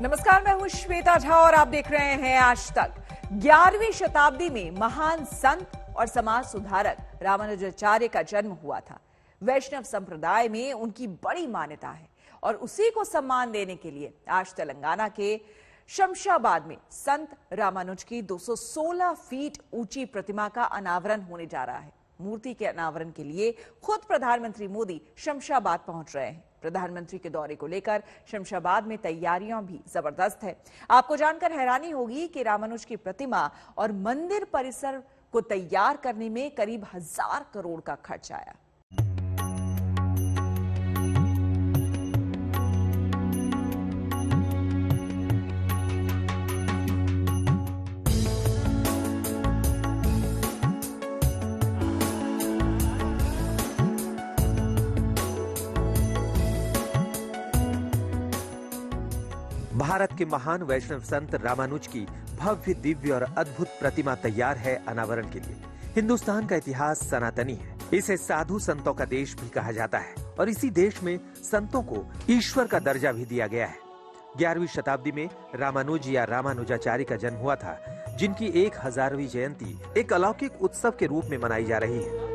नमस्कार, मैं हूं श्वेता झा और आप देख रहे हैं आज तक। 11वीं शताब्दी में महान संत और समाज सुधारक रामानुजाचार्य का जन्म हुआ था। वैष्णव संप्रदाय में उनकी बड़ी मान्यता है और उसी को सम्मान देने के लिए आज तेलंगाना के शमशाबाद में संत रामानुज की 216 फीट ऊंची प्रतिमा का अनावरण होने जा रहा है। मूर्ति के अनावरण के लिए खुद प्रधानमंत्री मोदी शमशाबाद पहुंच रहे हैं। प्रधानमंत्री के दौरे को लेकर शमशाबाद में तैयारियां भी जबरदस्त है। आपको जानकर हैरानी होगी कि रामानुज की प्रतिमा और मंदिर परिसर को तैयार करने में करीब 1000 करोड़ का खर्च आया। भारत के महान वैष्णव संत रामानुज की भव्य, दिव्य और अद्भुत प्रतिमा तैयार है अनावरण के लिए। हिंदुस्तान का इतिहास सनातनी है। इसे साधु संतों का देश भी कहा जाता है और इसी देश में संतों को ईश्वर का दर्जा भी दिया गया है। 11वीं शताब्दी में रामानुज या रामानुजाचार्य का जन्म हुआ था, जिनकी 1000वीं जयंती एक अलौकिक उत्सव के रूप में मनाई जा रही है।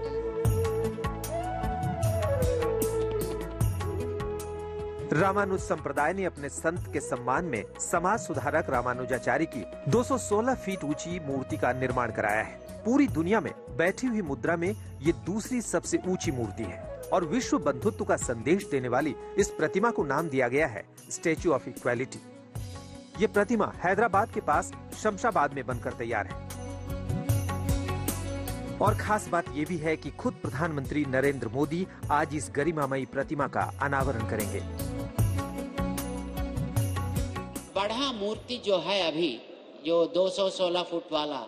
रामानुज संप्रदाय ने अपने संत के सम्मान में समाज सुधारक रामानुजाचार्य की 216 फीट ऊंची मूर्ति का निर्माण कराया है। पूरी दुनिया में बैठी हुई मुद्रा में ये दूसरी सबसे ऊंची मूर्ति है और विश्व बंधुत्व का संदेश देने वाली इस प्रतिमा को नाम दिया गया है स्टैच्यू ऑफ इक्वालिटी। ये प्रतिमा हैदराबाद के पास शमशाबाद में बनकर तैयार है। और खास बात ये भी है कि खुद प्रधानमंत्री नरेंद्र मोदी आज इस गरिमामयी प्रतिमा का अनावरण करेंगे। बढ़ा मूर्ति जो है अभी जो 216 फुट वाला,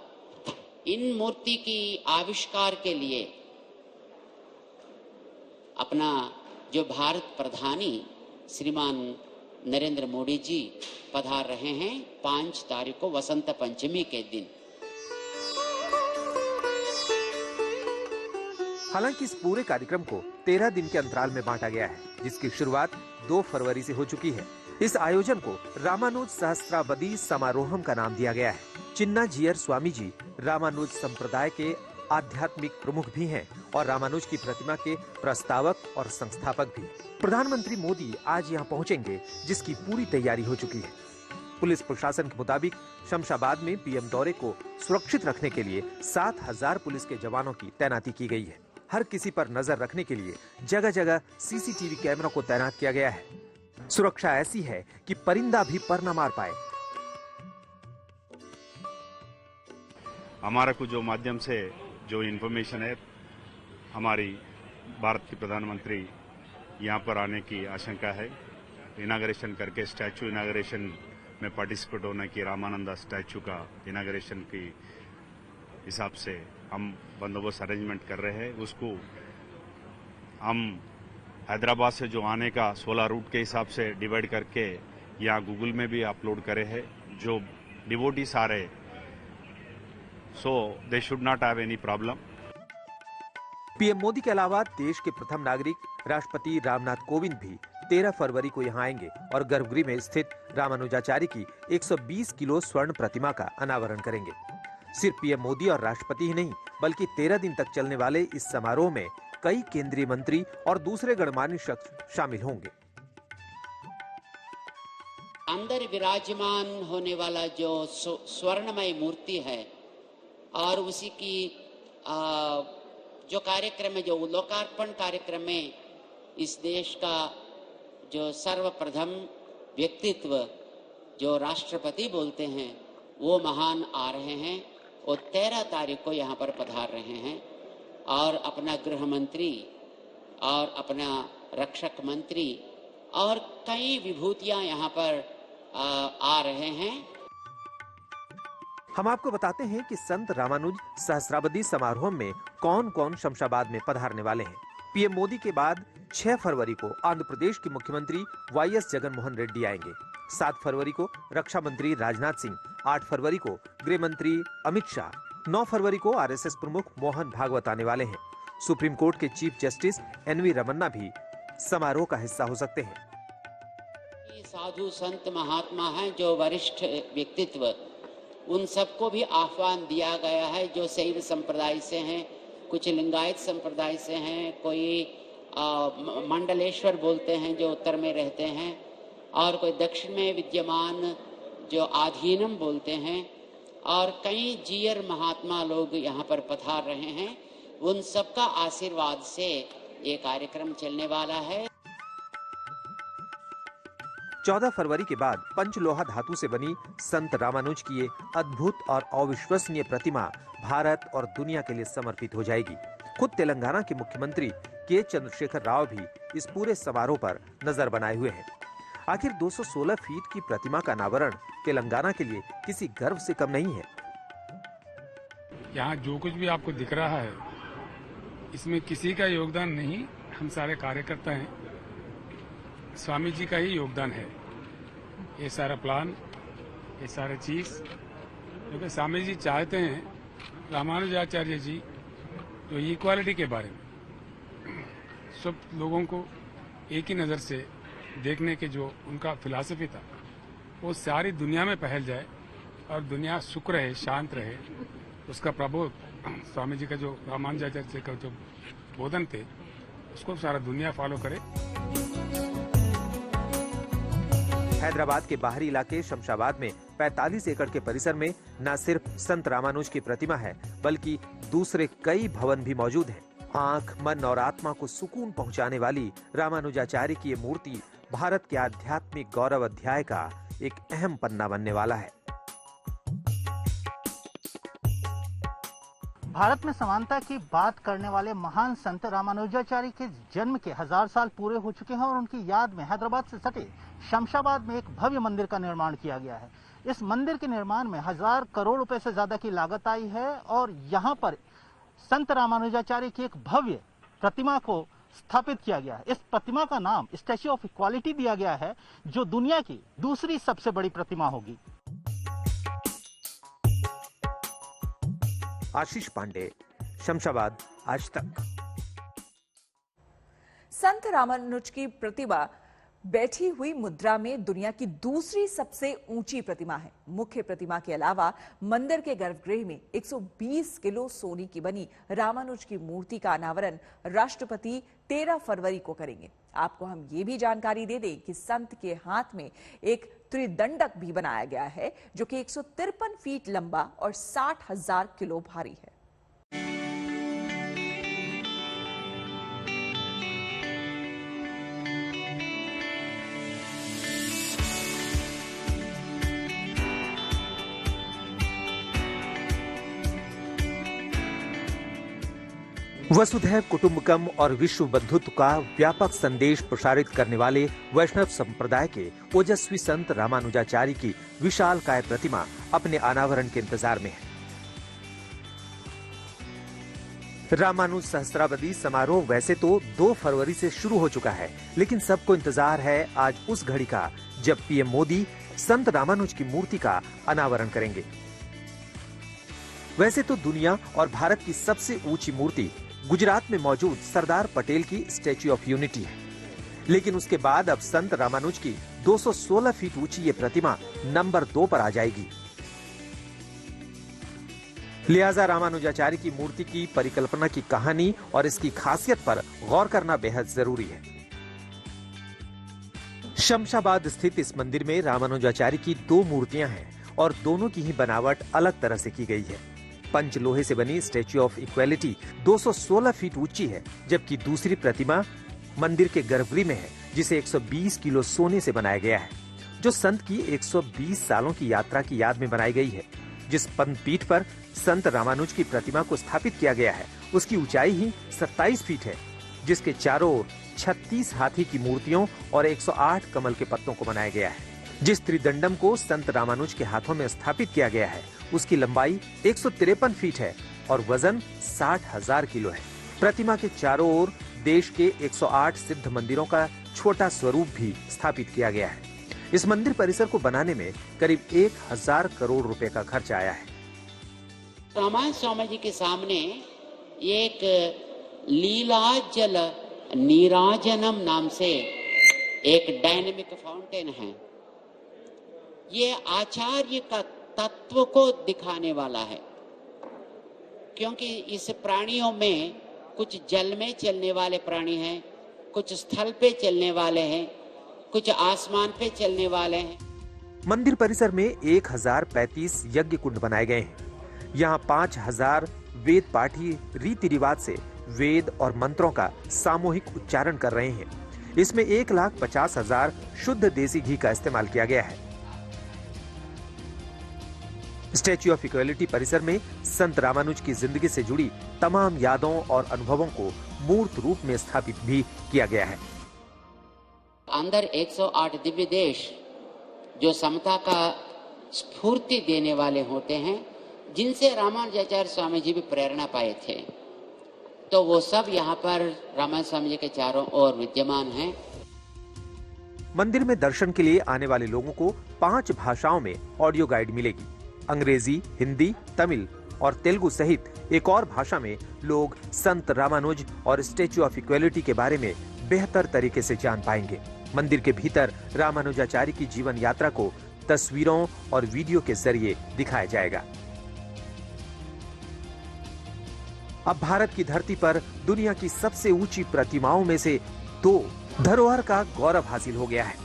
इन मूर्ति की आविष्कार के लिए अपना जो भारत प्रधानी श्रीमान नरेंद्र मोदी जी पधार रहे हैं 5 तारीख को वसंत पंचमी के दिन। हालांकि इस पूरे कार्यक्रम को 13 दिन के अंतराल में बांटा गया है, जिसकी शुरुआत 2 फरवरी से हो चुकी है। इस आयोजन को रामानुज सहस्त्राबदी समारोहम का नाम दिया गया है। चिन्ना जीयर स्वामी जी रामानुज संप्रदाय के आध्यात्मिक प्रमुख भी हैं और रामानुज की प्रतिमा के प्रस्तावक और संस्थापक भी। प्रधानमंत्री मोदी आज यहाँ पहुँचेंगे, जिसकी पूरी तैयारी हो चुकी है। पुलिस प्रशासन के मुताबिक शमशाबाद में पीएम दौरे को सुरक्षित रखने के लिए 7000 पुलिस के जवानों की तैनाती की गई है। हर किसी पर नजर रखने के लिए जगह जगह सीसीटीवी कैमरों को तैनात किया गया है। सुरक्षा ऐसी है कि परिंदा भी पर न मार पाए। हमारा कुछ जो माध्यम से जो इन्फॉर्मेशन है, हमारी भारत के प्रधानमंत्री यहाँ पर आने की आशंका है। इनाग्रेशन करके स्टैचू इनाग्रेशन में पार्टिसिपेट होने की, रामानंदा स्टैचू का इनाग्रेशन की हिसाब से हम बंदोबस्त अरेंजमेंट कर रहे हैं। उसको हम हैदराबाद से जो आने का 16 रूट के हिसाब से डिवाइड करके यहाँ गूगल में भी अपलोड करे हैं। जो डिवोटीज आ रहे, so they should not have any problem. PM Modi के अलावा देश के प्रथम नागरिक राष्ट्रपति रामनाथ कोविंद भी 13 फरवरी को यहाँ आएंगे और गर्भगृह में स्थित रामानुजाचार्य की 120 किलो स्वर्ण प्रतिमा का अनावरण करेंगे। सिर्फ पीएम मोदी और राष्ट्रपति ही नहीं, बल्कि 13 दिन तक चलने वाले इस समारोह में कई केंद्रीय मंत्री और दूसरे गणमान्य शख्स शामिल होंगे। अंदर विराजमान होने वाला जो स्वर्णमय मूर्ति है और उसी की जो कार्यक्रम है, जो लोकार्पण कार्यक्रम में इस देश का जो सर्वप्रथम व्यक्तित्व जो राष्ट्रपति बोलते हैं वो महान आ रहे हैं और 13 तारीख को यहाँ पर पधार रहे हैं और अपना गृह मंत्री और अपना रक्षक मंत्री और कई विभूतियां यहाँ पर आ रहे हैं। हम आपको बताते हैं कि संत रामानुज सहस्त्राबदी समारोह में कौन कौन शमशाबाद में पधारने वाले हैं। पीएम मोदी के बाद 6 फरवरी को आंध्र प्रदेश के मुख्यमंत्री वाईएस जगनमोहन रेड्डी आएंगे। 7 फरवरी को रक्षा मंत्री राजनाथ सिंह, 8 फरवरी को गृह मंत्री अमित शाह, 9 फरवरी को आरएसएस प्रमुख मोहन भागवत आने वाले हैं। सुप्रीम कोर्ट के चीफ जस्टिस एनवी रमन्ना भी समारोह का हिस्सा हो सकते हैं। साधु संत महात्मा हैं, जो वरिष्ठ व्यक्तित्व, उन सबको भी आह्वान दिया गया है, जो शैव संप्रदाय से हैं, कुछ लिंगायत संप्रदाय से हैं, कोई मंडलेश्वर बोलते हैं जो उत्तर में रहते हैं, और कोई दक्षिण में विद्यमान जो आधीनम बोलते हैं, और कई जीयर महात्मा लोग यहाँ पर पधार रहे हैं। उन सबका आशीर्वाद से ये कार्यक्रम चलने वाला है। 14 फरवरी के बाद पंचलोहा धातु से बनी संत रामानुज की ये अद्भुत और अविश्वसनीय प्रतिमा भारत और दुनिया के लिए समर्पित हो जाएगी। खुद तेलंगाना के मुख्यमंत्री के चंद्रशेखर राव भी इस पूरे समारोह पर नजर बनाए हुए हैं। आखिर 216 फीट की प्रतिमा का अनावरण तेलंगाना के लिए किसी गर्व से कम नहीं है। यहाँ जो कुछ भी आपको दिख रहा है, इसमें किसी का योगदान नहीं, हम सारे कार्यकर्ता हैं, स्वामी जी का ही योगदान है। ये सारा प्लान, ये सारे चीज, क्योंकि स्वामी जी चाहते हैं, रामानुजाचार्य जी जो इक्वालिटी के बारे में सब लोगों को एक ही नज़र से देखने के जो उनका फिलॉसफी था, वो सारी दुनिया में फैल जाए और दुनिया सुख रहे, शांत रहे, उसका प्रबोध स्वामी जी का जो रामानुजाचार्य का जो बोधन थे, उसको सारा दुनिया फॉलो करे। हैदराबाद के बाहरी इलाके शमशाबाद में 45 एकड़ के परिसर में न सिर्फ संत रामानुज की प्रतिमा है, बल्कि दूसरे कई भवन भी मौजूद हैं। आंख, मन और आत्मा को सुकून पहुंचाने वाली रामानुजाचार्य की ये मूर्ति भारत के आध्यात्मिक गौरव अध्याय का एक अहम पन्ना बनने वाला है। भारत में समानता की बात करने वाले महान संत रामानुजाचार्य के जन्म के 1000 साल पूरे हो चुके हैं और उनकी याद में हैदराबाद से सटे शमशाबाद में एक भव्य मंदिर का निर्माण किया गया है। इस मंदिर के निर्माण में 1000 करोड़ रुपए से ज्यादा की लागत आई है और यहाँ पर संत रामानुजाचार्य की एक भव्य प्रतिमा को स्थापित किया गया है। इस प्रतिमा का नाम स्टैच्यू ऑफ इक्वालिटी दिया गया है, जो दुनिया की दूसरी सबसे बड़ी प्रतिमा होगी। आशीष पांडे, शमशाबाद, आज तक। संत रामानुज की प्रतिमा बैठी हुई मुद्रा में दुनिया की दूसरी सबसे ऊंची प्रतिमा है। मुख्य प्रतिमा के अलावा मंदिर के गर्भगृह में 120 किलो सोने की बनी रामानुज की मूर्ति का अनावरण राष्ट्रपति 13 फरवरी को करेंगे। आपको हम ये भी जानकारी दे दें कि संत के हाथ में एक त्रिदंडक भी बनाया गया है, जो कि 153 फीट लंबा और 60,000 किलो भारी है। वसुधैव कुटुंबकम और विश्व बंधुत्व का व्यापक संदेश प्रसारित करने वाले वैष्णव संप्रदाय के ओजस्वी संत रामानुजाचार्य की विशालकाय प्रतिमा अपने अनावरण के इंतजार में है। रामानुज सहस्त्रावधि समारोह वैसे तो 2 फरवरी से शुरू हो चुका है, लेकिन सबको इंतजार है आज उस घड़ी का जब पीएम मोदी संत रामानुज की मूर्ति का अनावरण करेंगे। वैसे तो दुनिया और भारत की सबसे ऊंची मूर्ति गुजरात में मौजूद सरदार पटेल की स्टैच्यू ऑफ यूनिटी है, लेकिन उसके बाद अब संत रामानुज की 216 फीट ऊंची ये प्रतिमा नंबर 2 पर आ जाएगी। लिहाजा रामानुजाचार्य की मूर्ति की परिकल्पना की कहानी और इसकी खासियत पर गौर करना बेहद जरूरी है। शमशाबाद स्थित इस मंदिर में रामानुजाचार्य की 2 मूर्तियां हैं और दोनों की ही बनावट अलग तरह से की गई है। पंचलोहे से बनी स्टैच्यू ऑफ इक्वालिटी 216 फीट ऊंची है, जबकि दूसरी प्रतिमा मंदिर के गर्भगृह में है, जिसे 120 किलो सोने से बनाया गया है, जो संत की 120 सालों की यात्रा की याद में बनाई गई है। जिस पंथपीठ पर संत रामानुज की प्रतिमा को स्थापित किया गया है, उसकी ऊंचाई ही 27 फीट है, जिसके चारों ओर 36 हाथी की मूर्तियों और 108 कमल के पत्तों को बनाया गया है। जिस त्रिदंडम को संत रामानुज के हाथों में स्थापित किया गया है, उसकी लंबाई 153 फीट है और वजन 60,000 किलो है। प्रतिमा के चारों ओर देश के 108 सिद्ध मंदिरों का छोटा स्वरूप भी स्थापित किया गया है। इस मंदिर परिसर को बनाने में करीब 1000 करोड़ रुपए का खर्च आया है। रामायण स्वामी जी के सामने एक लीलाजल नीराजनम नाम से एक डायनेमिक फाउंटेन है। ये आचार्य का तत्व को दिखाने वाला है, क्योंकि इस प्राणियों में कुछ जल में चलने वाले प्राणी हैं, कुछ स्थल पे चलने वाले हैं, कुछ आसमान पे चलने वाले हैं। मंदिर परिसर में 1035 यज्ञ कुंड बनाए गए हैं। यहाँ 5000 वेद पाठी रीति रिवाज से वेद और मंत्रों का सामूहिक उच्चारण कर रहे हैं। इसमें 1,50,000 शुद्ध देसी घी का इस्तेमाल किया गया है। स्टैच्यू ऑफ इक्वालिटी परिसर में संत रामानुज की जिंदगी से जुड़ी तमाम यादों और अनुभवों को मूर्त रूप में स्थापित भी किया गया है। अंदर 108 दिव्य देश जो समता का स्फूर्ति देने वाले होते हैं, जिनसे रामानुजाचार्य स्वामी जी भी प्रेरणा पाए थे, तो वो सब यहाँ पर रामानुज स्वामी जी के चारों ओर विद्यमान हैं। मंदिर में दर्शन के लिए आने वाले लोगों को 5 भाषाओं में ऑडियो गाइड मिलेगी। अंग्रेजी, हिंदी, तमिल और तेलुगु सहित एक और भाषा में लोग संत रामानुज और स्टैच्यू ऑफ इक्वालिटी के बारे में बेहतर तरीके से जान पाएंगे। मंदिर के भीतर रामानुजाचार्य की जीवन यात्रा को तस्वीरों और वीडियो के जरिए दिखाया जाएगा। अब भारत की धरती पर दुनिया की सबसे ऊंची प्रतिमाओं में से 2 धरोहर का गौरव हासिल हो गया है।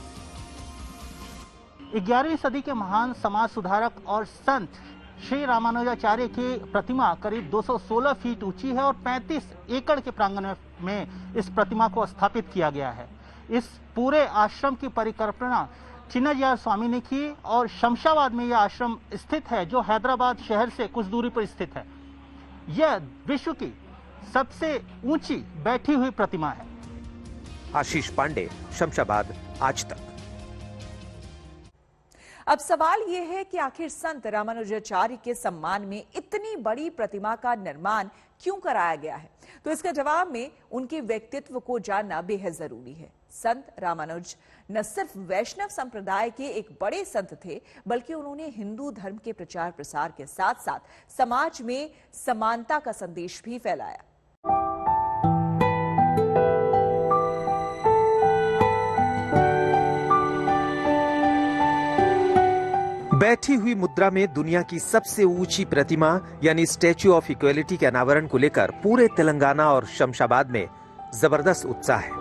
11वीं सदी के महान समाज सुधारक और संत श्री रामानुजाचार्य की प्रतिमा करीब 216 फीट ऊंची है और 35 एकड़ के प्रांगण में इस प्रतिमा को स्थापित किया गया है। इस पूरे आश्रम की परिकल्पना चिन्नाजियार स्वामी ने की और शमशाबाद में यह आश्रम स्थित है, जो हैदराबाद शहर से कुछ दूरी पर स्थित है। यह विश्व की सबसे ऊंची बैठी हुई प्रतिमा है। आशीष पांडे, शमशाबाद, आज तक। अब सवाल यह है कि आखिर संत रामानुजाचार्य के सम्मान में इतनी बड़ी प्रतिमा का निर्माण क्यों कराया गया है? तो इसका जवाब में उनके व्यक्तित्व को जानना बेहद जरूरी है। संत रामानुज न सिर्फ वैष्णव संप्रदाय के एक बड़े संत थे, बल्कि उन्होंने हिंदू धर्म के प्रचार प्रसार के साथ साथ समाज में समानता का संदेश भी फैलाया। बैठी हुई मुद्रा में दुनिया की सबसे ऊंची प्रतिमा यानी स्टैच्यू ऑफ इक्वालिटी के अनावरण को लेकर पूरे तेलंगाना और शमशाबाद में जबरदस्त उत्साह है।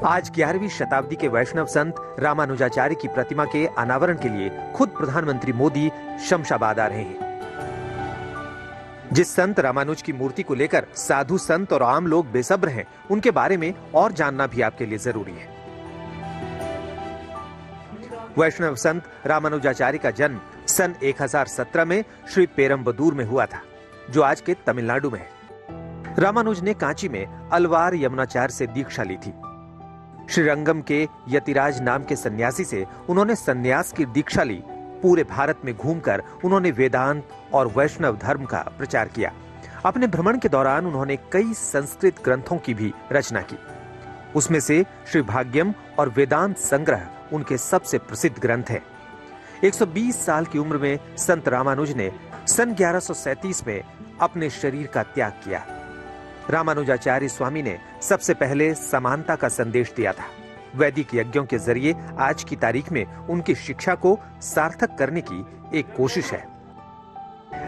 आज 11वीं शताब्दी के वैष्णव संत रामानुजाचार्य की प्रतिमा के अनावरण के लिए खुद प्रधानमंत्री मोदी शमशाबाद आ रहे हैं। जिस संत रामानुज की मूर्ति को लेकर साधु संत और आम लोग बेसब्र हैं, उनके बारे में और जानना भी आपके लिए जरूरी है। वैष्णव संत रामानुजाचार्य का जन्म सन 1017 में श्री पेरम्बदूर में हुआ था, जो आज के तमिलनाडु में है। रामानुज ने कांची में अलवार यमुनाचार्य से दीक्षा ली थी। श्रीरंगम के यतिराज नाम के सन्यासी से उन्होंने सन्यास की दीक्षा ली। पूरे भारत में घूमकर उन्होंने वेदांत और वैष्णव धर्म का प्रचार किया। अपने भ्रमण के दौरान उन्होंने कई संस्कृत ग्रंथों की भी रचना की। उसमें से श्री भाग्यम और वेदांत संग्रह उनके सबसे प्रसिद्ध ग्रंथ हैं। 120 साल की उम्र में संत रामानुज ने सन 1137 में अपने शरीर का त्याग किया। रामानुजाचार्य स्वामी ने सबसे पहले समानता का संदेश दिया था। वैदिक यज्ञों के जरिए आज की तारीख में उनकी शिक्षा को सार्थक करने की एक कोशिश है।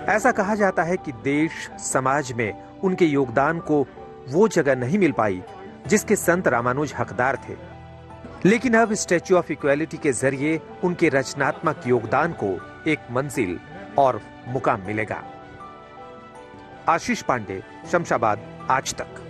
ऐसा कहा जाता है कि देश समाज में उनके योगदान को वो जगह नहीं मिल पाई जिसके संत रामानुज हकदार थे, लेकिन अब स्टैच्यू ऑफ इक्वालिटी के जरिए उनके रचनात्मक योगदान को एक मंजिल और मुकाम मिलेगा। आशीष पांडे, शमशाबाद, आज तक।